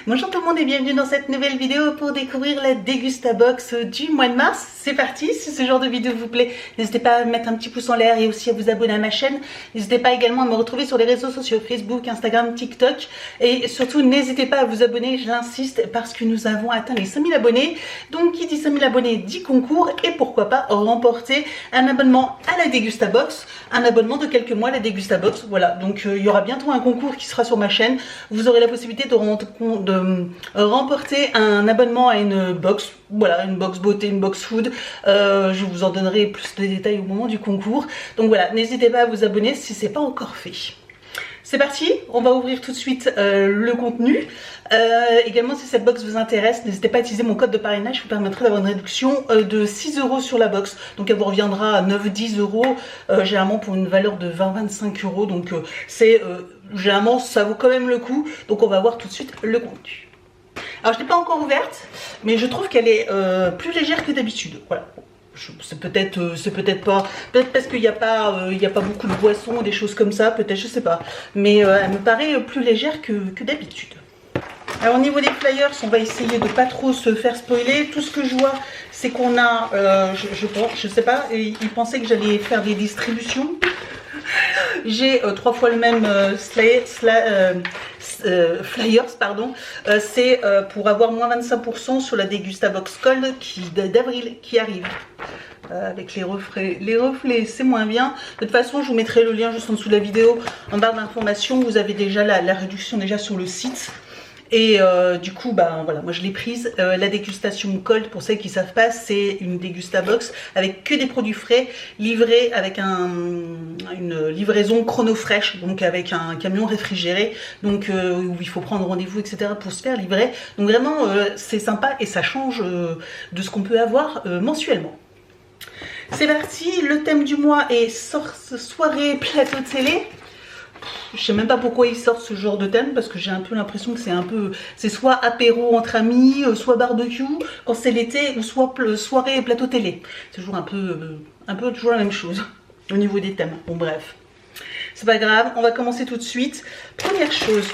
Bonjour tout le monde et bienvenue dans cette nouvelle vidéo pour découvrir la Dégustabox du mois de mars. C'est parti, si ce genre de vidéo vous plaît, n'hésitez pas à mettre un petit pouce en l'air et aussi à vous abonner à ma chaîne. N'hésitez pas également à me retrouver sur les réseaux sociaux Facebook, Instagram, TikTok. Et surtout n'hésitez pas à vous abonner, j'insiste, parce que nous avons atteint les 5000 abonnés. Donc qui dit 5000 abonnés dit concours et pourquoi pas remporter un abonnement à la Dégustabox, un abonnement de quelques mois à la Dégustabox. Voilà, donc il y aura bientôt un concours qui sera sur ma chaîne. Vous aurez la possibilité de remporter un abonnement à une box, voilà, une box beauté, une box food. Je vous en donnerai plus de détails au moment du concours. Donc voilà, n'hésitez pas à vous abonner si ce n'est pas encore fait. C'est parti, on va ouvrir tout de suite le contenu. Également, si cette box vous intéresse, n'hésitez pas à utiliser mon code de parrainage, qui vous permettra d'avoir une réduction de 6 € sur la box. Donc elle vous reviendra à 9-10 €, généralement pour une valeur de 20-25 €. Donc c'est généralement ça vaut quand même le coup. Donc on va voir tout de suite le contenu. Alors je ne l'ai pas encore ouverte, mais je trouve qu'elle est plus légère que d'habitude. Voilà. C'est peut-être pas, peut-être parce qu'il n'y a pas beaucoup de boissons ou des choses comme ça, peut-être, je sais pas, mais elle me paraît plus légère que d'habitude. Alors au niveau des flyers, on va essayer de pas trop se faire spoiler. Tout ce que je vois, c'est qu'on a, je sais pas, ils pensaient que j'allais faire des distributions. J'ai 3 fois le même flyers, pardon. C'est pour avoir moins 25% sur la Dégustabox Cold d'avril qui arrive. Avec les reflets c'est moins bien. De toute façon je vous mettrai le lien juste en dessous de la vidéo en barre d'informations. Vous avez déjà la réduction déjà sur le site. Et du coup, bah voilà, moi je l'ai prise. La dégustation cold, pour celles qui ne savent pas, c'est une Dégustabox avec que des produits frais, livrés avec une livraison chronofresh, donc avec un camion réfrigéré, donc où il faut prendre rendez-vous, etc. pour se faire livrer. Donc vraiment, c'est sympa et ça change de ce qu'on peut avoir mensuellement. C'est parti, le thème du mois est soirée plateau télé. Je sais même pas pourquoi ils sortent ce genre de thème, parce que j'ai un peu l'impression que c'est soit apéro entre amis, soit barbecue quand c'est l'été, ou soit soirée et plateau télé. C'est toujours un peu toujours la même chose au niveau des thèmes. Bon bref, c'est pas grave, on va commencer tout de suite. Première chose,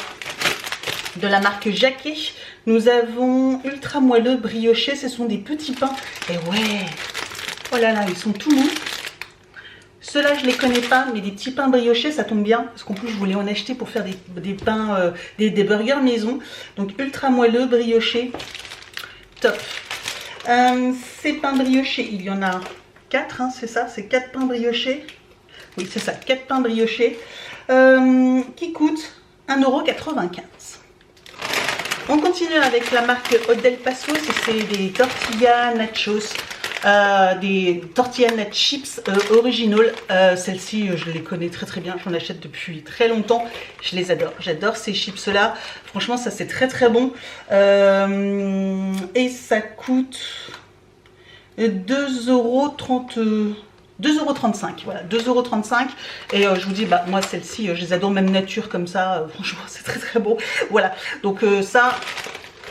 de la marque Jacquet, nous avons ultra moelleux brioché. Ce sont des petits pains, et ouais, oh là là, ils sont tout mous. Ceux-là, je ne les connais pas, mais des petits pains briochés, ça tombe bien. Parce qu'en plus, je voulais en acheter pour faire des pains, des burgers maison. Donc, ultra moelleux, briochés. Top. Ces pains briochés, il y en a 4, hein, c'est ça? C'est 4 pains briochés. Oui, c'est ça, 4 pains briochés. Qui coûtent 1,95 €. On continue avec la marque Hot del Paso. C'est des tortillas nachos. Des tortillas chips original. Celles-ci je les connais très bien, j'en achète depuis très longtemps, je les adore, j'adore ces chips là, franchement ça c'est très bon. Et ça coûte 2,35 €, voilà, 2,35 €. Et je vous dis, bah moi celles-ci je les adore, même nature comme ça, franchement c'est très bon. Voilà, donc ça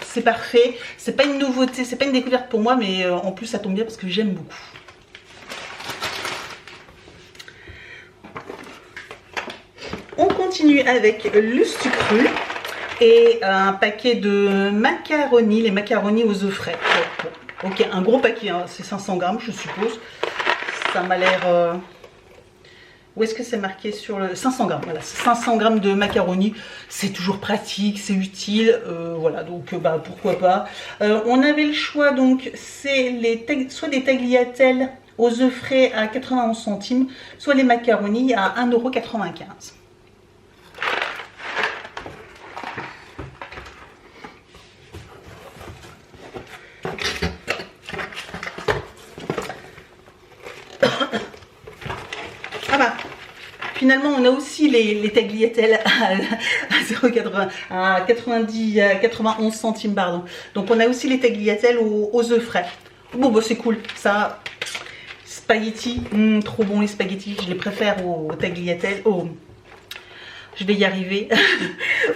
c'est parfait, c'est pas une nouveauté, c'est pas une découverte pour moi, mais en plus ça tombe bien parce que j'aime beaucoup. On continue avec l'Ustucru et un paquet de macaronis, les macaronis aux œufs frais. Ok, un gros paquet, hein, c'est 500 grammes je suppose. Ça m'a l'air... Où est-ce que c'est marqué sur le 500 grammes? Voilà, 500 grammes de macaroni, c'est toujours pratique, c'est utile, voilà, donc bah, pourquoi pas. On avait le choix, donc c'est soit des tagliatelles aux œufs frais à 91 centimes, soit les macaronis à 1,95 €. Ah bah, finalement on a aussi les tagliatelles à 91 centimes, pardon. Donc on a aussi les tagliatelles aux œufs frais. Bon bah c'est cool, ça, spaghetti, trop bon les spaghettis, je les préfère aux tagliatelles, je vais y arriver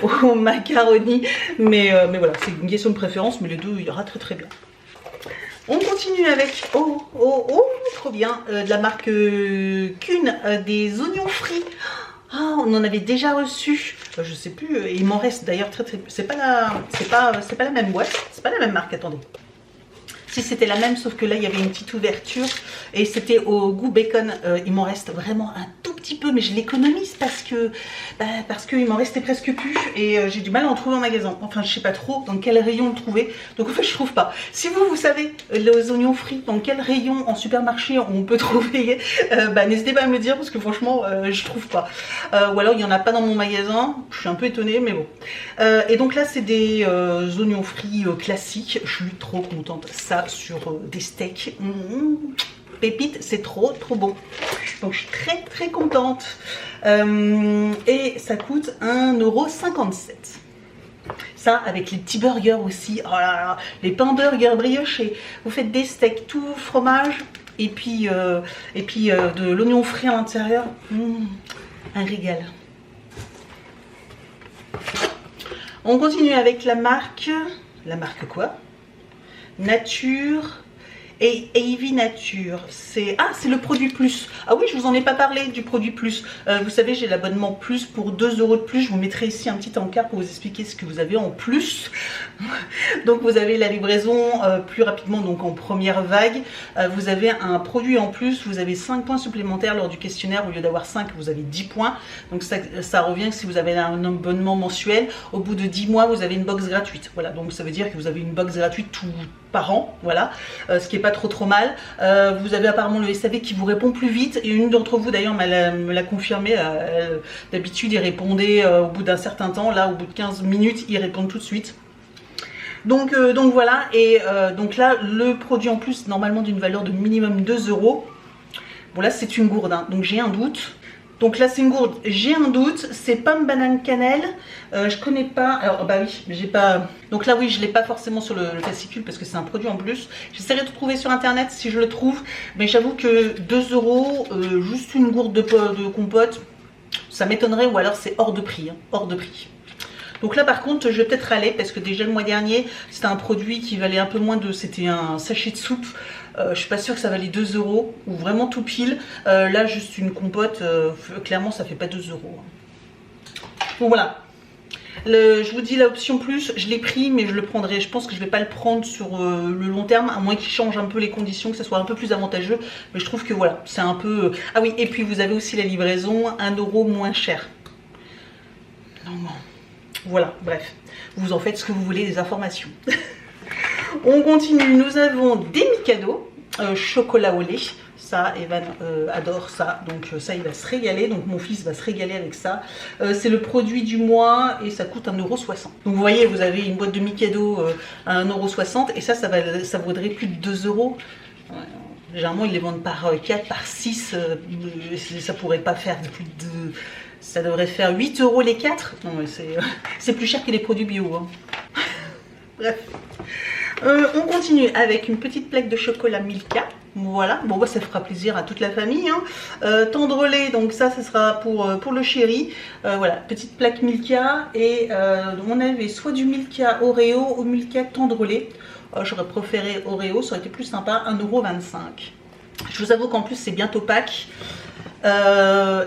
au macaroni. Mais voilà, c'est une question de préférence, mais les deux, il ira très très bien. On continue avec, trop bien, de la marque Kuhn, des oignons frits. Ah, on en avait déjà reçu, je sais plus, il m'en reste d'ailleurs très très peu. C'est pas la même boîte, c'est pas la même marque, attendez. Si c'était la même, sauf que là il y avait une petite ouverture et c'était au goût bacon. Il m'en reste vraiment un tout petit peu, mais je l'économise parce qu'il m'en restait presque plus et j'ai du mal à en trouver en magasin. Enfin, je sais pas trop dans quel rayon le trouver, donc en fait je trouve pas. Si vous savez les oignons frits, dans quel rayon en supermarché on peut trouver, n'hésitez pas à me le dire parce que franchement je trouve pas. Ou alors il y en a pas dans mon magasin, je suis un peu étonnée, mais bon. Et donc là c'est des oignons frits classiques, je suis trop contente. Ça sur des steaks, pépite, c'est trop bon. Donc je suis très très contente. Et ça coûte 1,57 €. Ça avec les petits burgers aussi. Oh là là, les pains burgers briochés. Vous faites des steaks tout fromage et puis de l'oignon frit à l'intérieur. Un régal. On continue avec la marque quoi? Nature et Avy Nature. C'est le produit plus. Ah oui, je vous en ai pas parlé du produit plus. Vous savez, j'ai l'abonnement plus pour 2 € de plus. Je vous mettrai ici un petit encart pour vous expliquer ce que vous avez en plus. Donc vous avez la livraison plus rapidement, donc en première vague. Vous avez un produit en plus. Vous avez 5 points supplémentaires lors du questionnaire. Au lieu d'avoir 5, vous avez 10 points. Donc ça revient que si vous avez un abonnement mensuel, au bout de 10 mois, vous avez une box gratuite. Voilà, donc ça veut dire que vous avez une box gratuite par an. Voilà, ce qui est pas trop mal. Vous avez apparemment le SAV qui vous répond plus vite et une d'entre vous d'ailleurs me l'a confirmé. D'habitude il répondait au bout d'un certain temps, là au bout de 15 minutes ils répondent tout de suite. Donc voilà, et donc là le produit en plus normalement d'une valeur de minimum 2 €. Bon là c'est une gourde, hein, donc j'ai un doute. Donc là c'est une gourde, j'ai un doute, c'est pomme banane cannelle, je connais pas, alors bah oui, j'ai pas, donc là oui je l'ai pas forcément sur le fascicule parce que c'est un produit en plus, j'essaierai de trouver sur internet si je le trouve, mais j'avoue que 2 €, juste une gourde de compote, ça m'étonnerait ou alors c'est hors de prix, hein, hors de prix. Donc là par contre je vais peut-être râler parce que déjà le mois dernier c'était un produit qui valait un peu moins de, c'était un sachet de soupe. Je suis pas sûre que ça valait 2 € ou vraiment tout pile. Là juste une compote, clairement ça fait pas 2 €. Donc voilà. Je vous dis l'option plus, je l'ai pris mais je le prendrai. Je pense que je vais pas le prendre sur le long terme, à moins qu'il change un peu les conditions, que ça soit un peu plus avantageux. Mais je trouve que voilà, c'est un peu. Ah oui, et puis vous avez aussi la livraison 1 € moins cher. Non, non. Voilà, bref. Vous en faites ce que vous voulez, des informations. On continue, nous avons des Mikado, chocolat au lait. Ça, Evan adore ça, donc ça il va se régaler, donc mon fils va se régaler avec ça. C'est le produit du mois et ça coûte 1,60 €. Donc vous voyez, vous avez une boîte de Mikado à 1,60 € et ça vaudrait plus de 2 €. Généralement ils les vendent par 4, par 6, ça pourrait pas faire plus de... Ça devrait faire 8 € les 4. Non, c'est plus cher que les produits bio. Hein. Bref. On continue avec une petite plaque de chocolat Milka. Voilà, bon bah, ça fera plaisir à toute la famille. Hein. Tendre lait, donc ça sera pour le chéri. Voilà, petite plaque Milka. Et on avait soit du Milka Oreo ou Milka tendre lait. J'aurais préféré Oreo, ça aurait été plus sympa, 1,25 €. Je vous avoue qu'en plus c'est bientôt Pâques.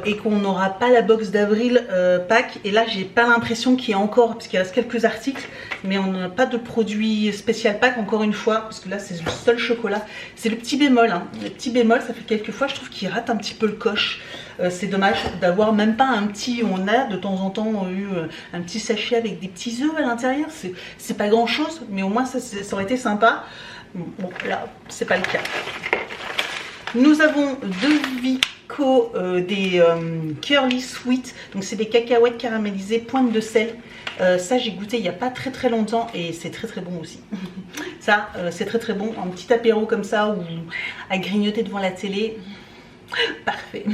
Et qu'on n'aura pas la box d'avril Pâques, et là j'ai pas l'impression qu'il y ait encore, parce qu'il reste quelques articles, mais on n'a pas de produit spécial Pâques encore une fois, parce que là c'est le seul chocolat. C'est le petit bémol, hein. Le petit bémol, ça fait quelques fois je trouve qu'il rate un petit peu le coche. C'est dommage d'avoir même pas un petit, on a de temps en temps eu un petit sachet avec des petits œufs à l'intérieur. C'est pas grand chose, mais au moins ça aurait été sympa. Bon là c'est pas le cas. Nous avons deux Vico, des Curly Sweet, donc c'est des cacahuètes caramélisées, pointe de sel. Ça j'ai goûté il n'y a pas très longtemps et c'est très bon aussi. Ça c'est très bon, un petit apéro comme ça ou à grignoter devant la télé, parfait.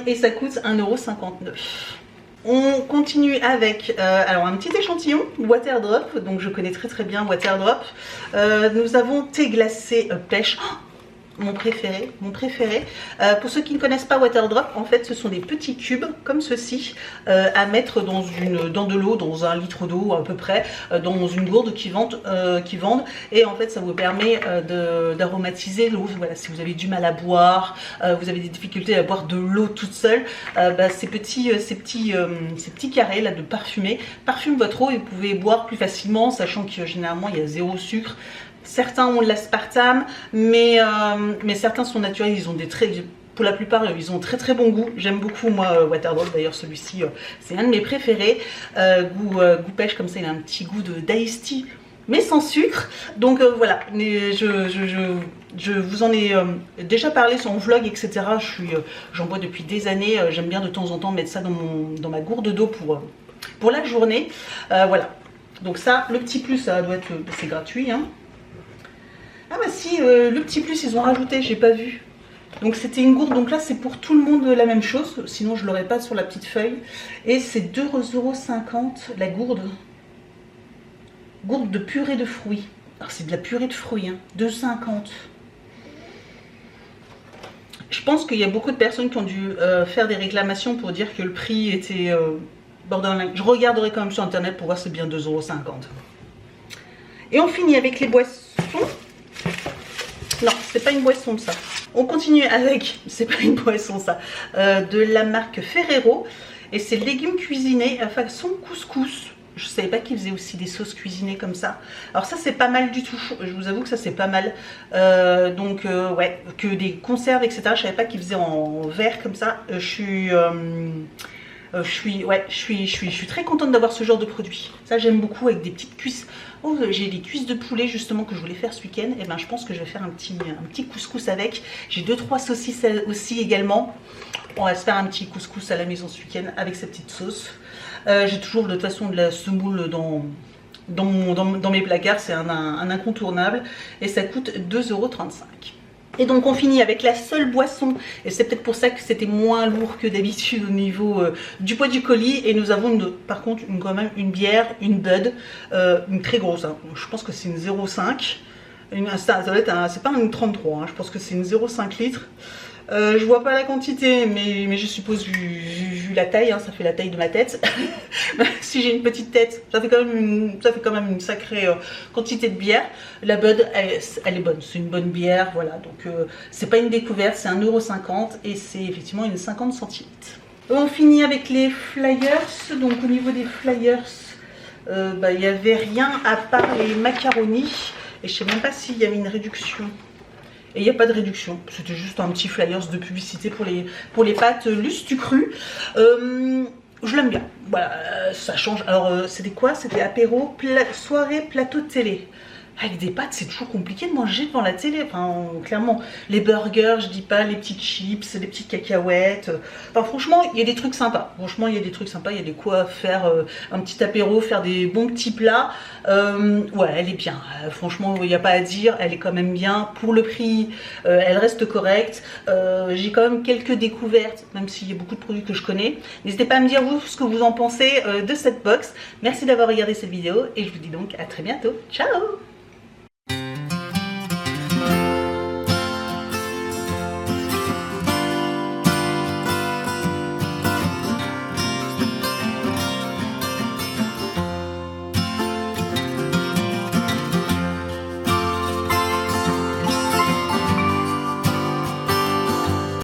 Et ça coûte 1,59 €. On continue avec alors un petit échantillon Waterdrop, donc je connais très bien Waterdrop. Nous avons thé glacé pêche. mon préféré, mon préféré. Pour ceux qui ne connaissent pas Waterdrop, en fait ce sont des petits cubes comme ceci à mettre dans de l'eau, dans 1 litre d'eau à peu près, dans une gourde qui vendent, et en fait ça vous permet d'aromatiser l'eau. Voilà, si vous avez du mal à boire, vous avez des difficultés à boire de l'eau toute seule, ces petits carrés là de parfumer parfument votre eau et vous pouvez boire plus facilement, sachant que généralement il y a 0 sucre. Certains ont de l'aspartame, mais certains sont naturels, ils ont des pour la plupart, ils ont très bon goût. J'aime beaucoup, moi, Waterdrop. D'ailleurs, celui-ci, c'est un de mes préférés. Goût pêche, comme ça, il a un petit goût d'iced tea, mais sans sucre. Donc voilà, je vous en ai déjà parlé sur mon vlog, etc. J'en bois depuis des années. J'aime bien de temps en temps mettre ça dans ma gourde d'eau pour la journée. Voilà. Donc ça, le petit plus, ça doit être, c'est gratuit, hein. Ah bah si, le petit plus ils ont rajouté, j'ai pas vu. Donc c'était une gourde, donc là c'est pour tout le monde la même chose, sinon je l'aurais pas sur la petite feuille. Et c'est 2,50 € la gourde. Gourde de purée de fruits. Alors c'est de la purée de fruits, hein, 2,50 €. Je pense qu'il y a beaucoup de personnes qui ont dû faire des réclamations pour dire que le prix était borderline. Je regarderai quand même sur internet pour voir si c'est bien 2,50 €. Et on finit avec les boissons. Non, c'est pas une boisson ça. On continue avec, c'est pas une boisson ça, de la marque Ferrero. Et c'est légumes cuisinés à façon couscous. Je savais pas qu'ils faisaient aussi des sauces cuisinées comme ça. Alors ça c'est pas mal du tout. Je vous avoue que ça c'est pas mal. Ouais, que des conserves etc. Je savais pas qu'ils faisaient en verre comme ça. Je suis très contente d'avoir ce genre de produit. Ça j'aime beaucoup avec des petites cuisses. Oh, j'ai des cuisses de poulet justement que je voulais faire ce week-end. Et ben je pense que je vais faire un petit couscous avec. J'ai 2-3 saucisses aussi également. On va se faire un petit couscous à la maison ce week-end avec cette petite sauce. J'ai toujours de toute façon de la semoule dans mes placards. C'est un incontournable. Et ça coûte 2,35 €. Et donc on finit avec la seule boisson, et c'est peut-être pour ça que c'était moins lourd que d'habitude au niveau du poids du colis. Et nous avons par contre quand même une bière, une Bud, une très grosse, hein. Je pense que c'est une 0,5, ça doit être c'est pas une 33, hein. Je pense que c'est une 0,5 litres. Je vois pas la quantité, mais je suppose vu la taille, hein, ça fait la taille de ma tête. Si j'ai une petite tête, ça fait quand même une sacrée quantité de bière. La Bud, elle est bonne, c'est une bonne bière, voilà. Donc c'est pas une découverte, c'est 1,50 € et c'est effectivement une 50 centilitres. On finit avec les flyers. Donc au niveau des flyers, il n'y avait rien à part les macaronis. Et je sais même pas s'il y avait une réduction. Et il n'y a pas de réduction, c'était juste un petit flyers de publicité pour les pâtes Lustu Cru. Je l'aime bien, voilà, ça change. Alors c'était quoi? C'était apéro, soirée, plateau de télé. Avec des pâtes, c'est toujours compliqué de manger devant la télé. Enfin, clairement, les burgers, je dis pas, les petites chips, les petites cacahuètes. Enfin, franchement, il y a des trucs sympas. Franchement, il y a des trucs sympas. Il y a des quoi faire un petit apéro, faire des bons petits plats. Ouais, elle est bien. Franchement, il n'y a pas à dire. Elle est quand même bien. Pour le prix, elle reste correcte. J'ai quand même quelques découvertes, même s'il y a beaucoup de produits que je connais. N'hésitez pas à me dire, vous, ce que vous en pensez de cette box. Merci d'avoir regardé cette vidéo. Et je vous dis donc à très bientôt. Ciao!